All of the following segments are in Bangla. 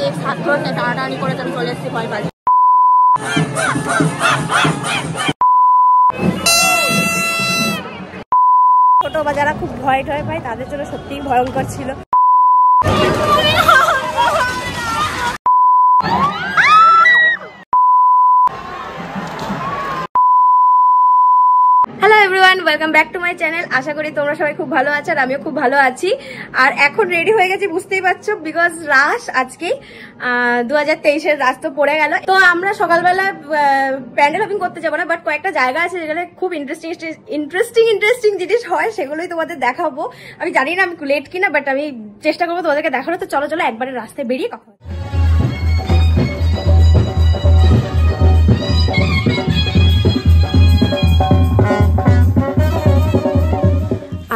एक साथ टाटाटानी করে আমি চলে এসেছি ভয় পাচ্ছি। ছোট বা যারা খুব ভয় পায় তাদের জন্য সত্যিই ভয়ঙ্কর ছিল। Hello everyone, welcome back to my channel. আশা করি তোমরা সবাই খুব ভালো আছো আর আমিও খুব ভালো আছি। আর এখন রেডি হয়ে গেছি, বুঝতেই পারছো, বিকজ রাস আজকেই 2023-এর রাস তো পড়ে গেল। তো আমরা সকালবেলা প্যান্ডেল হপিং করতে যাবো না, বাট কয়েকটা জায়গা আছে যেখানে খুব ইন্টারেস্টিং জিনিস হয়, সেগুলোই তোমাদের দেখাবো। আমি জানি না আমি লেট কিনা, বাট আমি চেষ্টা করবো তোমাদেরকে দেখানো। তো চলো একবারে রাস্তায় বেরিয়ে কথা হবে।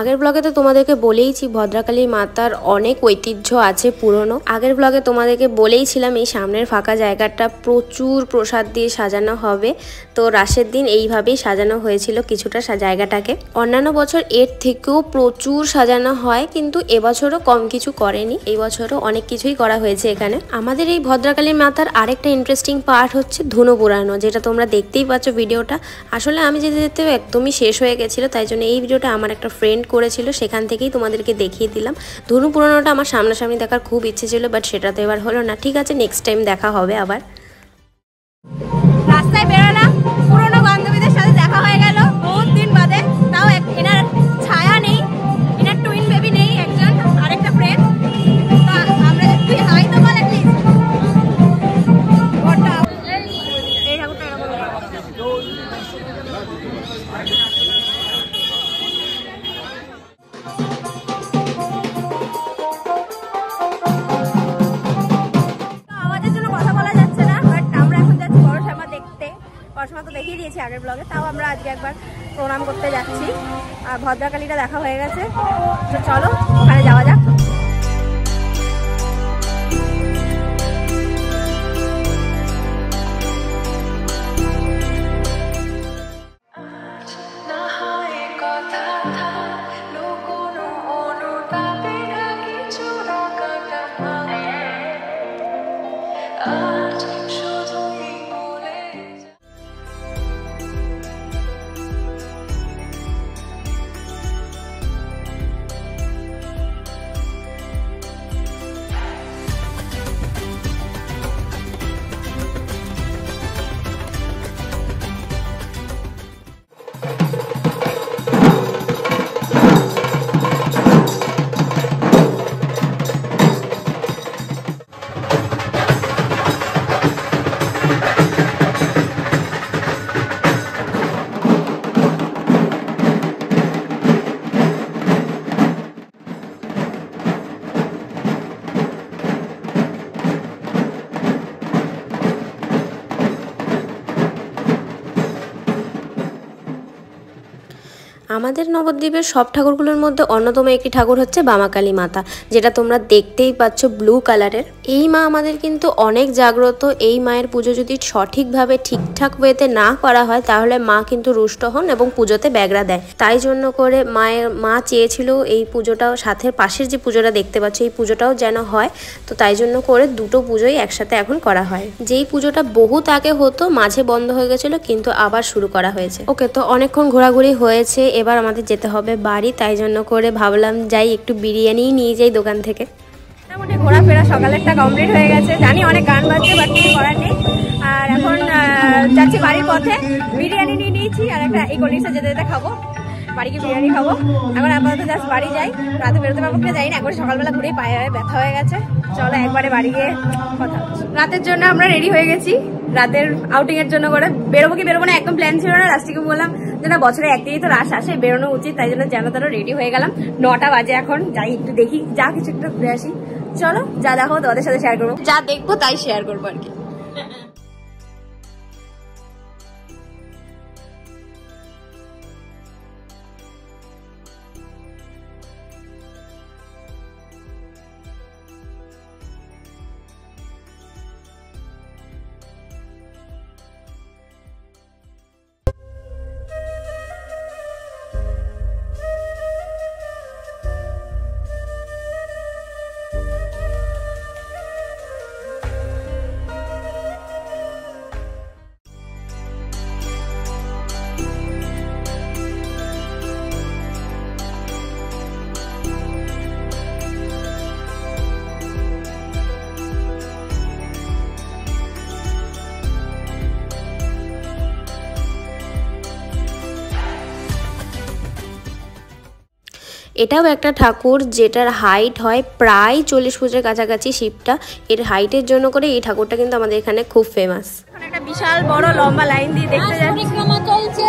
আগের ব্লগে তো তোমাদেরকে বলেইছি ভদ্রকালী মাতার অনেক ঐতিহ্য আছে পুরনো। আগের ব্লগে তোমাদেরকে বলেইছিলাম এই সামনের ফাঁকা জায়গাটা প্রচুর প্রসাদ দিয়ে সাজানো হবে। তো রাসের দিন এইভাবেই সাজানো হয়েছিল কিছুটা জায়গাটাকে। অন্যান্য বছর এর থেকেও প্রচুর সাজানো হয়, কিন্তু এবছরও কম কিছু করেনি, এই বছরও অনেক কিছুই করা হয়েছে এখানে। আমাদের এই ভদ্রকালী মাতার আরেকটা ইন্টারেস্টিং পার্ট হচ্ছে ধুনো পুরানো, যেটা তোমরা দেখতেই পাচ্ছ ভিডিওটা। আসলে আমি যেতে একদমই শেষ হয়ে গেছিলো, তাই জন্য এই ভিডিওটা আমার একটা ফ্রেন্ড করেছিল, সেখান থেকেই তোমাদেরকে দেখিয়ে দিলাম। ধনু পুরানোটা আমার সামনাসামনি দেখার খুব ইচ্ছে ছিল, বাট সেটা তো এবার হলো না। ঠিক আছে, নেক্সট টাইম দেখা হবে আবার। রাস্তায় বেরোলাম, পুরনো বান্ধবীদের সাথে দেখা হয়ে গেল বহুত দিন বাদে। তাও এনার ছায়া নেই, এনার টুইন বেবি নেই, একজন আরেকটা ফ্রেন্ড। আমরা তুই হাই তো বল এই ঠাকুরটা পড়াশোনা তো দেখিয়ে দিয়েছি আগের ব্লগে, তাও আমরা আজকে একবার প্রণাম করতে যাচ্ছি। আর ভদ্রকালীটা দেখা হয়ে গেছে, তো চলো ওখানে যাওয়া যাক। আমাদের নবদ্বীপের সব ঠাকুরগুলোর মধ্যে অন্যতম একটি ঠাকুর হচ্ছে বামাকালী মাতা, যেটা তোমরা দেখতেই পাচ্ছ ব্লু কালারের। এই মা আমাদের কিন্তু অনেক জাগ্রত। এই মায়ের পুজো যদি সঠিকভাবে ঠিকঠাক ওয়েতে না করা হয়, তাহলে মা কিন্তু রুষ্ট হন এবং পুজোতে ব্যাগরা দেয়। তাই জন্য করে মা চেয়েছিল এই পুজোটাও, সাথে পাশের যে পুজোটা দেখতে পাচ্ছ এই পুজোটাও যেন হয়। তো তাই জন্য করে দুটো পুজোই একসাথে এখন করা হয়। যেই পুজোটা বহুত আগে হতো, মাঝে বন্ধ হয়ে গেছিল, কিন্তু আবার শুরু করা হয়েছে। ওকে, তো অনেকক্ষণ ঘোরাঘুরি হয়েছে, এবার আমাদের যেতে হবে বাড়ি। তাই জন্য করে ভাবলাম যাই একটু বিরিয়ানি নিয়ে যাই দোকান থেকে। মোটামুটি ঘোরাফেরা সকালেরটা কমপ্লিট হয়ে গেছে। জানি অনেক গান বাজছে, বাট কিছু করার নেই। আর এখন যাচ্ছি বাড়ির পথে। বিরিয়ানি নিয়ে নিয়েছি, আর একটা এই কোল্ড যেতে খাবো, বাড়ি গিয়ে বিরিয়ানি খাবো। এখন আপাতত জাস্ট বাড়ি যাই, রাতে বেরোতে পারবো কিনা যাই না। এখন সকালবেলা ঘুরেই পায়ে ব্যথা হয়ে গেছে। চলো একবারে বাড়ি গিয়ে কথা হচ্ছে। রাতের জন্য আমরা রেডি হয়ে গেছি, রাতের আউটিং এর জন্য করে। বেরোবো কি বেরোবো না একদম প্ল্যান ছিল না। লাস্টিকে বললাম যে না, বছরে একদিনই তো রাস আসে, বেরোনো উচিত। তাই জন্য যেন তেন রেডি হয়ে গেলাম। 9টা বাজে এখন, যাই একটু দেখি, যা কিছু একটু ঘুরে আসি। চলো, যা দেখো তোমাদের সাথে শেয়ার করবো, যা দেখবো তাই শেয়ার করবো আর কি। এটাও একটা ঠাকুর যেটার হাইট হয় প্রায় 40 ফুটের কাছাকাছি শিবটা। এর হাইটের জন্য করে এই ঠাকুরটা কিন্তু আমাদের এখানে খুব ফেমাস। একটা বিশাল বড় লম্বা লাইন দিয়ে দেখতে যাচ্ছি চলছে।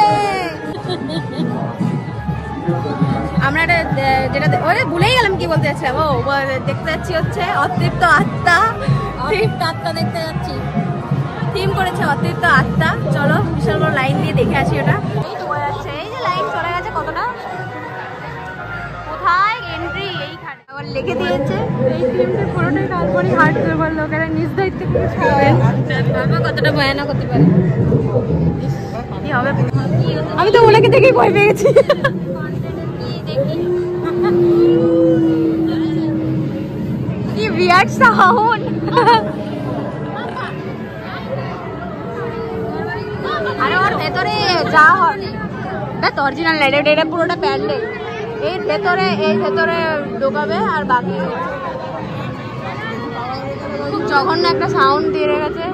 আমরা যেটা ভুলেই গেলাম কি বলতে যাচ্ছিলাম, ও দেখতে যাচ্ছি হচ্ছে অতৃপ্ত আত্মা। দেখতে যাচ্ছি, থিম করেছে অতৃপ্ত আত্মা। চলো বিশাল বড় লাইন দিয়ে দেখে আসি ওটা। এই তো বোঝা যাচ্ছে, এই যে লাইন চলে গেছে কতটা, কোথায় এন্ট্রি এইখানে আবার লিখে দিয়েছে এই থিমটা পুরোটাই কাল্পনিক। হার্ট করবার লোকেরা নিজ দায়িত্বে কতটা ভয়ানক হতে পারে কি হবে। আমি তো ওনাকে দেখেই ভয় পেয়ে গেছি। কি বিয়ার্ড সাউন্ড। আরে ওর ভেতরে যা হবে দ্যাট অরিজিনাল লাইট, এটা পুরোটা প্যান্ডেল। এই ভেতরে ঢোকাবে আর বাকি খুব জঘন্য একটা সাউন্ড দিয়ে রেখেছে।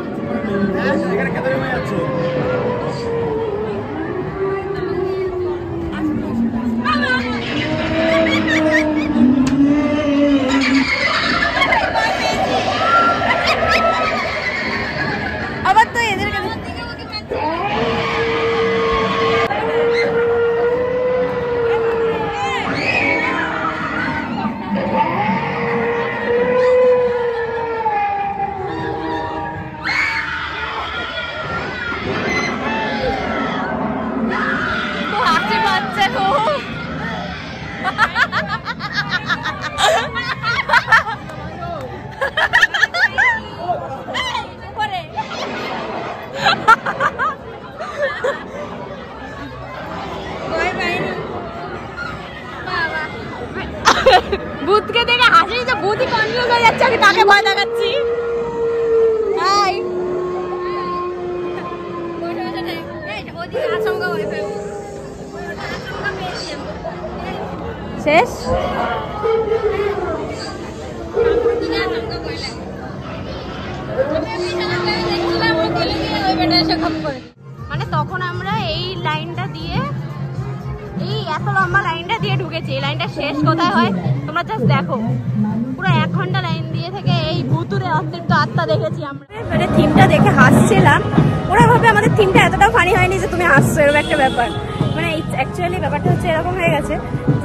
আবার তো এদের কাছে ভূতকে দেখে হাসি, যে ভূতই কনফিউজ হয়ে যাচ্ছে, আমি তাকে ভয় দেখাচ্ছি। শেষ মানে তখন আমরা এই লাইনটা দিয়ে, এই এত লম্বা লাইনটা দিয়ে ঢুকেছি। এই লাইনটা শেষ কোথায় হয় তোমরা জাস্ট দেখো। পুরো 1 ঘন্টা লাইন দিয়ে থেকে এই ভুতুরে অতৃপ্ত আত্মা দেখেছি আমরা। মানে থিমটা দেখে হাসছিলাম, ওরা ভাবে আমাদের থিমটা এতটাও ফানি হয়নি যে তুমি হাসছো, এরকম একটা ব্যাপার। মানে অ্যাকচুয়ালি ব্যাপারটা হচ্ছে এরকম হয়ে গেছে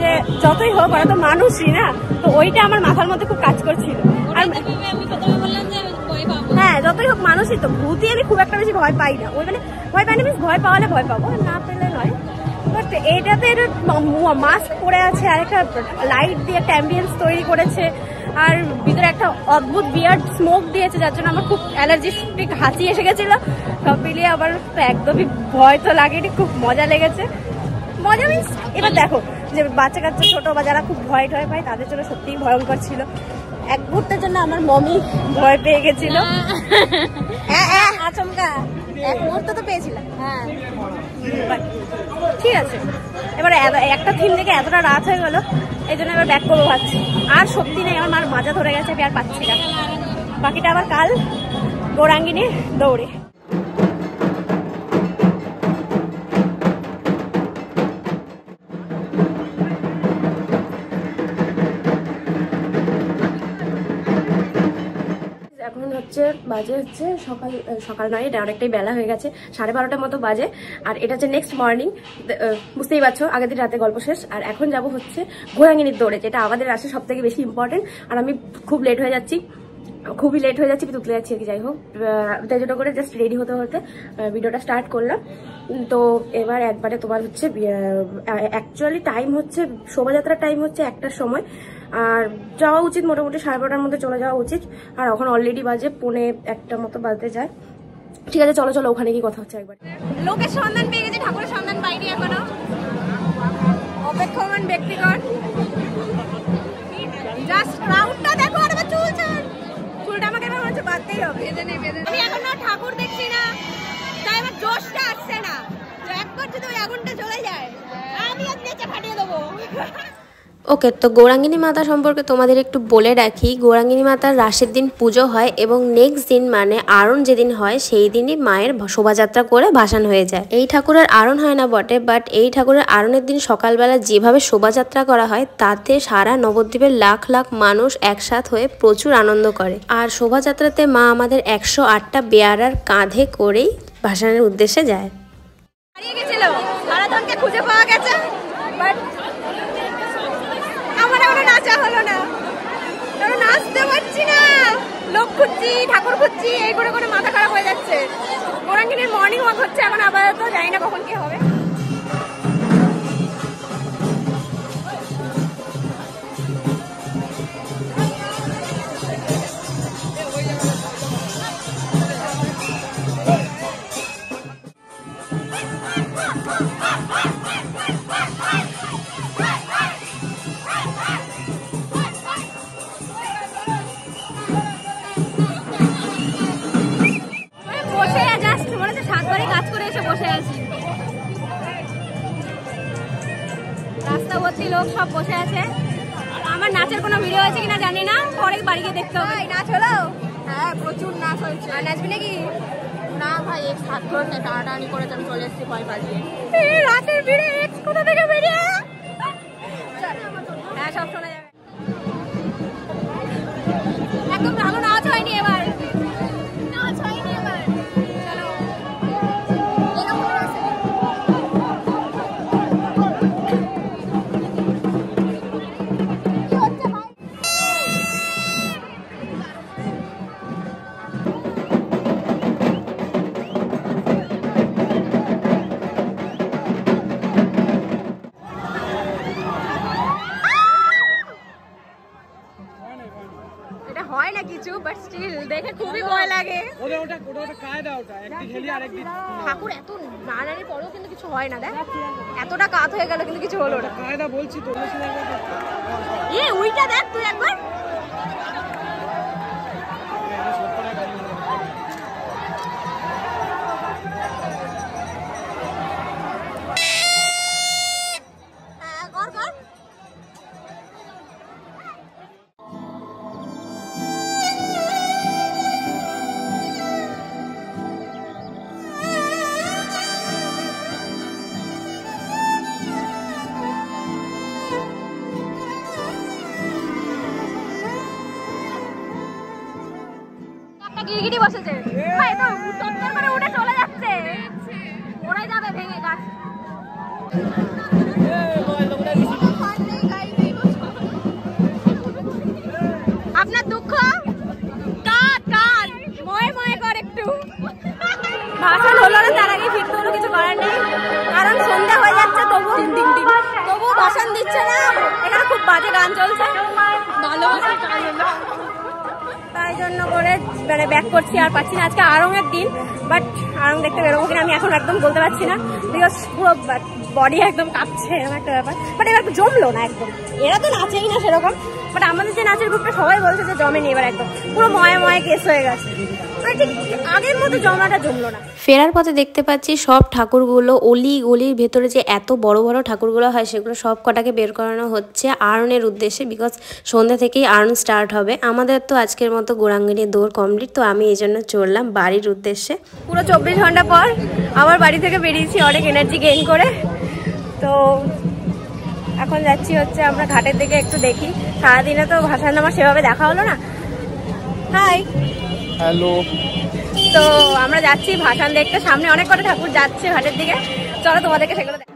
যে যতই হোক ওরা তো মানুষই না, তো ওইটা আমার মাথার মধ্যে খুব কাজ করছিল। আর হ্যাঁ, যতই হোক মানুষই তো, ভূতই আমি খুব একটা বেশি ভয় পাই না। ওই মানে ভয় পাই না, ভয় পাওয়ালে ভয় পাবো, না পেলে নয়। বাট এটাতে মাস্ক পরে আছে আর একটা লাইট দিয়ে একটা অ্যাম্বিয়েন্স তৈরি করেছে, আর ভিতরে একটা অদ্ভুত বিয়ার্ড স্মোক দিয়েছে, যার জন্য আমার খুব অ্যালার্জিস্টিক হাসি এসে গেছিলো। সব মিলিয়ে আবার একদমই ভয় তো লাগেনি, খুব মজা লেগেছে। মজা মিন্স এবার দেখো যে বাচ্চা কাচ্চা ছোট বা যারা খুব ভয় টয় পায় তাদের জন্য সত্যিই ভয়ঙ্কর ছিল। এক মুহূর্তের জন্য আমার মমি ভয় পেয়ে গেছিল, আচমকা এক মুহূর্ত তো পেয়েছিলাম। হ্যাঁ ঠিক আছে, এবার একটা থিম দেখে এতটা রাত হয়ে গেল, এই জন্য এবার ব্যাক করবো ভাবছি। আর সত্যি নেই, আমার মার মাজা ধরে গেছে, আমি আর পাচ্ছি না। বাকিটা আবার কাল গৌরাঙ্গিনী দৌড়ে। এখন হচ্ছে বাজে হচ্ছে সকাল নয়, এটা অনেকটাই বেলা হয়ে গেছে, 12:30 মতো বাজে। আর এটা হচ্ছে নেক্সট মর্নিং, বুঝতেই পারছো আগের দিন রাতে গল্প শেষ। আর এখন যাব হচ্ছে ঘোড়াঙ্গিনীর দৌড়ে, যেটা আমাদের আসে সব থেকে বেশি ইম্পর্টেন্ট। আর আমি খুবই লেট হয়ে যাচ্ছি, তুতলে যাচ্ছি আর কি। যাই হোক, তাই জন্য করে জাস্ট রেডি হতে হতে ভিডিওটা স্টার্ট করলাম। তো এবার একবারে তোমার হচ্ছে অ্যাকচুয়ালি টাইম হচ্ছে শোভাযাত্রার টাইম হচ্ছে 1টার সময়, আর যাওয়া উচিত মোটামুটি 12:30-র মধ্যে চলে যাওয়া উচিত। আর এখন অলরেডি বাজে 1:45 মতো বাজতে যায়। ঠিক আছে, চলো চলো ওখানে গিয়ে কথা হচ্ছে একবার। লোকের সন্ধান পেয়ে গেছে, ঠাকুরের সন্ধান পাইনি এখনো, অপেক্ষমান ব্যক্তিগণ। জাস্ট ক্রাউডটা দেখো, আর আমার চুলটা আমাকে এবার হচ্ছে বাঁধতেই হবে। আমি এখনো ঠাকুর দেখছি না, তাই আমার জোশটা আসছে না। একবার যদি ওই আগুনটা চলে যায় আমি আর নেচে ফাটিয়ে দেবো। ওকে, তো গৌরাঙ্গিনী মাতা সম্পর্কে তোমাদের একটু বলে রাখি। গৌরাঙ্গিনী মাতার রাসের দিন পুজো হয় এবং নেক্সট দিন মানে আরণ যেদিন হয় সেই দিনই মায়ের শোভাযাত্রা করে ভাসান হয়ে যায়। এই ঠাকুরের আরণ হয় না বটে, বাট এই ঠাকুরের আরণের দিন সকালবেলা যেভাবে শোভাযাত্রা করা হয় তাতে সারা নবদ্বীপের লাখ লাখ মানুষ একসাথ হয়ে প্রচুর আনন্দ করে। আর শোভাযাত্রাতে মা আমাদের 108টা বেয়ারার কাঁধে করেই ভাসানের উদ্দেশ্যে যায়। হারিয়ে গেছিল, হারাধনকে খুঁজে পাওয়া গেছে, বাট আমার এখনো নাচা হলো না, কারণ নাচতে পারছি না। লোক খুঁজছি, ঠাকুর খুঁজছি, এই করে করে মাথা খারাপ হয়ে যাচ্ছে। গৌরাঙ্গিনীর মর্নিং ওয়াক হচ্ছে এখন, আপাতত জানি না কখন কি হবে। রাস্তা ভর্তি লোক, সব বসে আছে। আমার নাচের কোনো ভিডিও আছে কিনা জানি না, পরে বাড়ি গিয়ে দেখতে হবে। নাচ হলো? হ্যাঁ, প্রচুর নাচ হয়েছে। আর নাচবি নাকি? না ভাই, এক্স হাত ধরে টানাটানি করে আমি চলে এসেছি ভয় পালিয়ে। রাতের ভিড়ে এক্স কোথা থেকে বেরিয়ে? হ্যাঁ, সব শোনা যাবে। একদম ভালো নাচ হয়নি এবার, নাচ হয়নি এবার। চলো হয় না কিছু, বাট স্টিল দেখে খুবই ভয় লাগে। ঠাকুর এত নাড়ানোর পরেও কিন্তু কিছু হয় না, দেখ এতটা কাত হয়ে গেল কিন্তু কিছু হলো না। বলছি তো ওইটা দেখ তুই একবার। গিরগিটি বসেছে ভাই, তো টপকার করে উঠে চলে যাচ্ছে, ওরাই যাবে ভেঙে গাছ। আপনার দুঃখ কাট কাট ময় ময় কর একটু। ভাষণ হলো না, তার আগে ফিরতে হলো, কিছু করার নেই, কারণ সন্ধ্যা হয়ে যাচ্ছে। তবু ভাষণ দিচ্ছে না। এখানে খুব বাজে গান চলছে, ভালোবাসা তাই জন্য করে মানে ব্যাক করছি, আর পাচ্ছি না। আজকে আরঙের দিন, বাট আরং দেখতে বেরোবো কিনা আমি এখন একদম বলতে পারছি না, বিকজ পুরো বডি একদম কাঁপছে, এরকম একটা ব্যাপার। বাট এবার জমলো না একদম, এরা তো নাচেই না সেরকম, বাট আমাদের যে নাচের গ্রুপটা সবাই বলছে যে জমেনি, এবার একদম পুরো ময়ে ময়ে কেস হয়ে গেছে, মানে ঠিক আগের মতো জমাটা জমলো না। ফেরার পথে দেখতে পাচ্ছি সব ঠাকুরগুলো অলি গলির ভেতরে যে এত বড় বড় ঠাকুরগুলো হয় সেগুলো সব কটাকে বের করানো হচ্ছে আরণের উদ্দেশ্যে, বিকজ সন্ধ্যা থেকেই আরণ স্টার্ট হবে। আমাদের তো আজকের মতো গৌরাঙ্গিনী দৌড় কমপ্লিট, তো আমি এই জন্য চললাম বাড়ির উদ্দেশ্যে। পুরো 24 ঘন্টা পর আবার বাড়ি থেকে বেরিয়েছি অনেক এনার্জি গেইন করে। তো এখন যাচ্ছি হচ্ছে আমরা ঘাটের দিকে, একটু দেখি। সারাদিনে তো ভাসান আমার সেভাবে দেখা হলো না। Hi, hello. তো আমরা যাচ্ছি ভাসান দেখতে, সামনে অনেক কটা ঠাকুর যাচ্ছে ঘাটের দিকে, চলো তোমাদেরকে সেগুলো দেখ।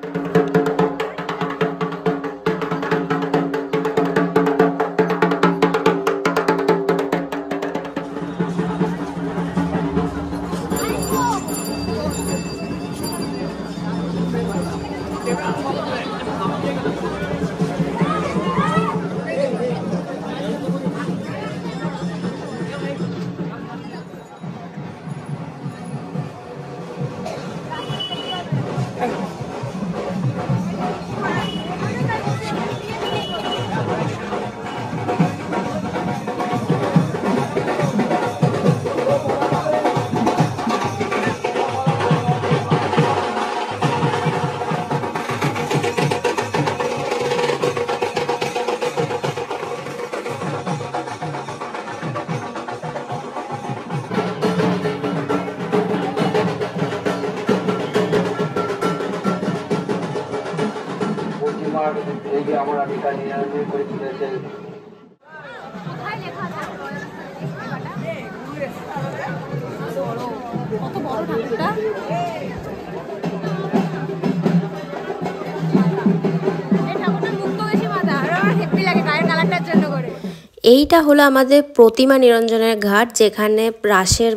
এইটা হলো আমাদের প্রতিমা নিরঞ্জনের ঘাট, যেখানে রাসের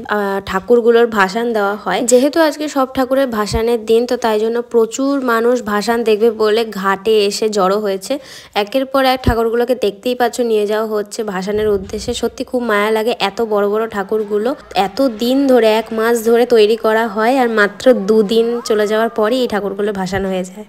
ঠাকুরগুলোর ভাসান দেওয়া হয়। যেহেতু আজকে সব ঠাকুরের ভাসানের দিন, তো তাই জন্য প্রচুর মানুষ ভাসান দেখবে বলে ঘাটে এসে জড়ো হয়েছে। একের পর এক ঠাকুরগুলোকে দেখতেই পাচ্ছ নিয়ে যাওয়া হচ্ছে ভাসানের উদ্দেশ্যে। সত্যি খুব মায়া লাগে, এত বড় বড় ঠাকুরগুলো এত দিন ধরে 1 মাস ধরে তৈরি করা হয়, আর মাত্র 2 দিন চলে যাওয়ার পরই এই ঠাকুরগুলো ভাসান হয়ে যায়।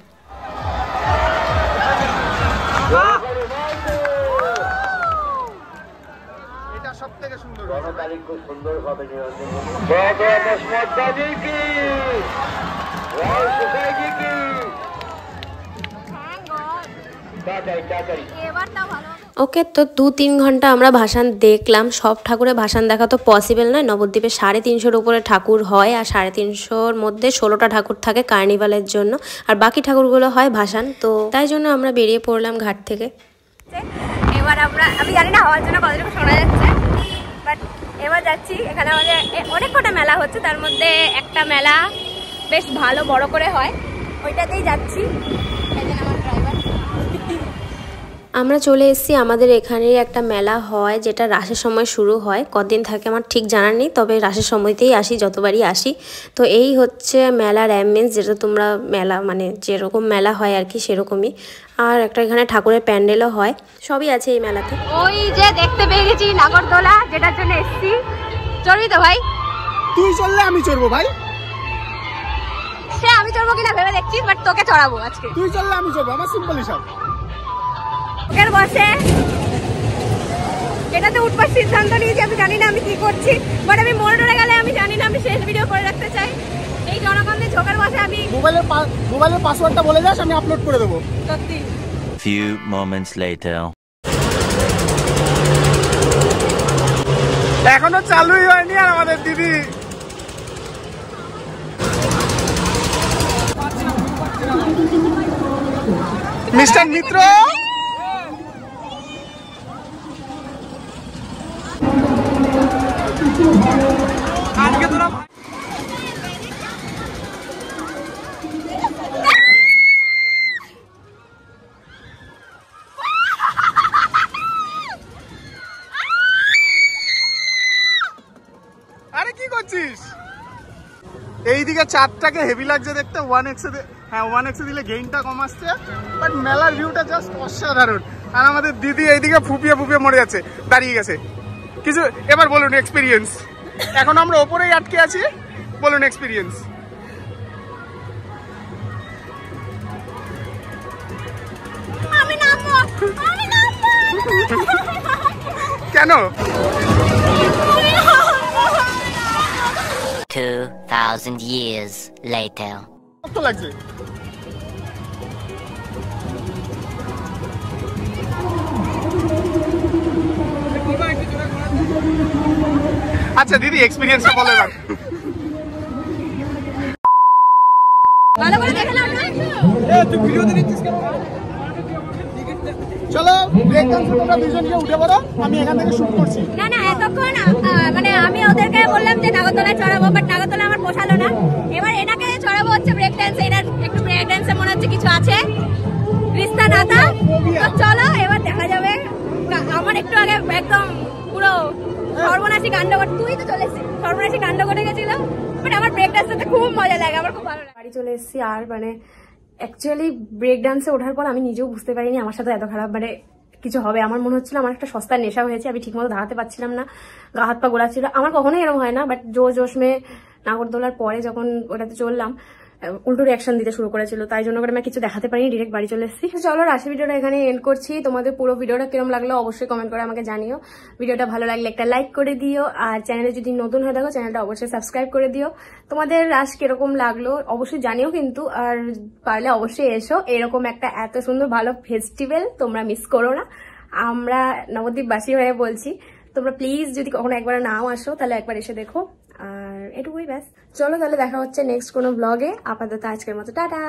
ওকে, তো 2-3 ঘন্টা আমরা ভাসান দেখলাম। সব ঠাকুরের ভাসান দেখা তো পসিবল নয়। নবদ্বীপে 350-এর উপরে ঠাকুর হয়, আর 350-এর মধ্যে 16টা ঠাকুর থাকে কার্নিভালের জন্য, আর বাকি ঠাকুরগুলো হয় ভাসান। তো তাই জন্য আমরা বেরিয়ে পড়লাম ঘাট থেকে। এবার আমি জানি না হওয়ার জন্য কতটুকু শোনা যাচ্ছে, বাট এবার যাচ্ছি। এখানে আমাদের অনেক কটা মেলা হচ্ছে, তার মধ্যে একটা মেলা বেশ ভালো বড় করে হয়, ওইটাতেই যাচ্ছি। আমরা চলে এসেছি। আমাদের এখানেই একটা মেলা হয়, যেটা রাসের সময় শুরু হয়। কদিন থাকে আমার ঠিক জানার নেই, তবে রাসের সময়তেই আসি, যতবারই আসি। তো এই হচ্ছে মেলার অ্যাম্বিয়েন্স, যেটা তোমরা মেলা মানে যেরকম মেলা হয় আর কি সেরকমই। আর একটা এখানে ঠাকুরের প্যান্ডেলও হয়, সবই আছে এই মেলাতে। ওই যে দেখতে পেয়ে গেছি নাগরদোলা, যেটার জন্য এসেছি। চড়বি তো ভাই? তুই চললে আমি চড়বো ভাই। সে আমি চড়বো কিনা ভেবে দেখছি, বাট তোকে চড়াবো আজকে। তুই চললে আমি চড়বো, আমার সিম্পল হিসাব। ওকের বসে এটাতে উঠবার সিদ্ধান্ত নিয়েছি। আমি জানি না আমি কি করছি, বাট আমি মোড়ে গেলে আমি জানি না, আমি শেষ ভিডিও করে রাখতে চাই। এই জনগণের ঝোঁকের বসে আমি মোবাইলের পাসওয়ার্ডটা বলে যাস, আমি আপলোড করে দেবো। সত্যি। Few moments later. এখনো চালুই হয়নি, আর আমাদের দিদি মিস্টার মিত্র আজকে তোরা আরে কি করছিস? এইদিকে চারটাকে হেভি লাগছে দেখতে। 1x হ্যাঁ 1x দিলে গেইনটা কম আসছে, বাট মেলার ভিউটা জাস্ট অসাধারণ। আর আমাদের দিদি এইদিকে ফুপিয়ে ফুপিয়ে মরে যাচ্ছে, দাঁড়িয়ে গেছে। কিছু এবার বলুন এক্সপিরিয়েন্স। এখন আমরা ওপরেই আটকে আছি, বলুন এক্সপিরিয়েন্স। কেন? 2000 years later. কত লাগছে? আচ্ছা দিদি এক্সপিরিয়েন্সটা বলে রাখ। ভালো করে দেখে নাও না। তুই ভিডিওতে নিচ্ছিস কেন? চলো ব্রেক ডান্সে তোমরা দুজনকে উঠে পড়ো, আমি এখান থেকে শুট করছি। না না, এতক্ষণ মানে আমি ওদেরকে বললাম যে নাগরদোলায় চড়াবো, বাট নাগরদোলা আমার পোষালো না। এবার এনাকে চড়াবো হচ্ছে ব্রেক ডান্সে। এনার একটু ব্রেক ডান্সে মনে হচ্ছে কিছু আছে, রিস্তা নাতা। তো চলো এবার দেখা যাবে। আমার একটু আগে একদম পুরো সর্বনাশী কাণ্ড ঘটে, তুই তো চলে এসেছিস, সর্বনাশী কাণ্ড ঘটে গেছিল। বাট আমার ব্রেক ডান্সটাতে খুব মজা লাগে, আমার খুব ভালো লাগে। বাড়ি চলে এসেছি, আর মানে অ্যাকচুয়ালি ব্রেক ডান্সে ওঠার পর আমি নিজেও বুঝতে পারিনি আমার সাথে এত খারাপ মানে কিছু হবে। আমার মনে হচ্ছিল আমার একটা সস্তার নেশা হয়েছে, আমি ঠিকমতো দাঁড়াতে পারছিলাম না, গা হাত পা গোলাচ্ছিল। আমার কখনোই এরকম হয় না, বাট জোশ মে নাগরদোলার পরে যখন ওটাতে চললাম, উল্টো রিয়াকশন দিতে শুরু করেছিল, তাই জন্য করে আমি কিছু দেখাতে পারিনি, ডিরেক্ট বাড়ি চলে এসেছি। চলো রাশি ভিডিওটা এখানে এন্ড করছি। তোমাদের পুরো ভিডিওটা কিরম লাগলো অবশ্যই কমেন্ট করে আমাকে জানিও। ভিডিওটা ভালো লাগলে একটা লাইক করে দিও, আর চ্যানেলে যদি নতুন হয়ে থাকো চ্যানেলটা অবশ্যই সাবস্ক্রাইব করে দিও। তোমাদের রাশ কিরকম লাগলো অবশ্যই জানিও কিন্তু, আর পারলে অবশ্যই এসো। এরকম একটা এত সুন্দর ভালো ফেস্টিভ্যাল তোমরা মিস করো না। আমরা নবদ্বীপবাসী হয়ে বলছি, তোমরা প্লিজ যদি কখনো একবার নাও আসো তাহলে একবার এসে দেখো। আর এটুকুই ব্যাস। চলো তাহলে দেখা হচ্ছে নেক্সট কোনো ব্লগে। আপাতত আজকের মতো টাটা।